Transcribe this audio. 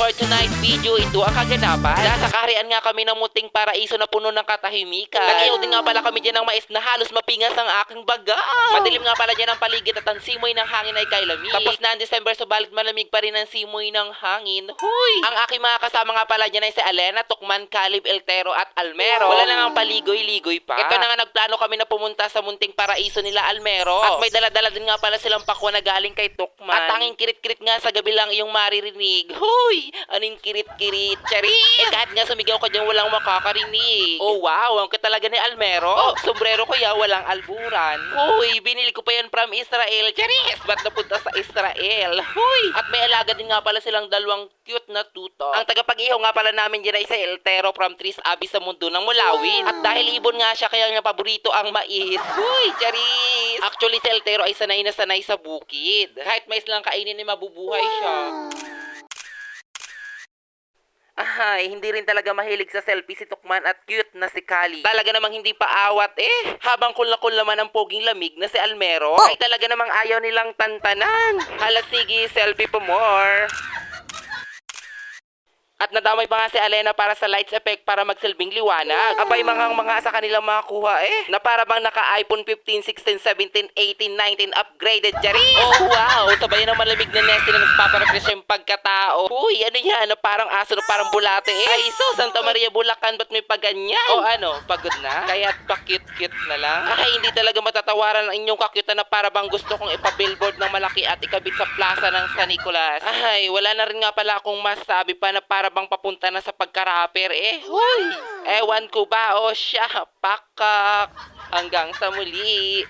for tonight's video, ito ang kaganapan. Nasa kaharian nga kami ng munting paraiso na puno ng katahimikan. Nag-iyaw din nga pala kami dyan ng mais na halos mapingas ang aking baga. Madilim nga pala dyan ang paligid at ang simoy ng hangin ay kay lamig. Tapos na ang December, subalit malamig pa rin ang simoy ng hangin. Huy! Ang aking mga kasama nga pala dyan ay si Alena, Tukman, Caleb, Eltero at Almero. Wala na nga paligoy-ligoy pa. Ito na nga nagplano kami na pumunta sa munting paraiso nila Almero. At may dala-dala din nga pala silang pakwa na galing kay Tukman. At tanging kirit-kirit nga sa gabi lang iyong maririnig. Huy! Anong kirit-kirit? Charit! Kahit nga sumigaw ka dyan, walang makakarinig. Oh wow, ang talaga ni Almero. Oh, sombrero ko ya, walang alburan. Huy! Binili ko pa yan from Israel. Charis! Ba't napunta sa Israel? Huy! At may alaga din nga pala silang dalawang cute na tuto. Ang tagapag-ihaw nga pala namin dyan ay si Eltero from Tris Abbey sa mundo ng Mulawin. At dahil ibon nga siya, kaya niya paborito ang mais. Huy! Charis! Actually, si Eltero ay sanay na sanay sa bukid. Kahit mais lang kainin ay mabubuhay siya. Ay, hindi rin talaga mahilig sa selfie si Tukman at cute na si Kali. Talaga namang hindi pa awat Habang kul naman ang poging lamig na si Almero, ay talaga namang ayaw nilang tantanan. Hala, sige, selfie pa more. At nadamay pa nga si Alena para sa lights effect para magsilbing liwanag. Abay, mga sa kanilang mga kuha na para bang naka-iPhone 15, 16, 17, 18, 19 upgraded, Charis! Oh wow! Sabay na malamig na Nessie na nagpaparefresh yung pagkatao. Uy, ano yan? Parang aso na parang bulate Ay, so, Santa Maria, Bulacan, ba't may paganyan? O ano, pagod na? Kaya't pa-cute-cute na lang? Ay, hindi talaga matatawaran ang inyong kakyutan na para bang gusto kong ipa-billboard ng malaki at ikabit sa plaza ng San Nicolas. Ay, wala na rin nga pala akong masabi pa na para bang papunta na sa pagka-rapper Huy! Ewan ko ba, o siya, pakak. Hanggang sa muli.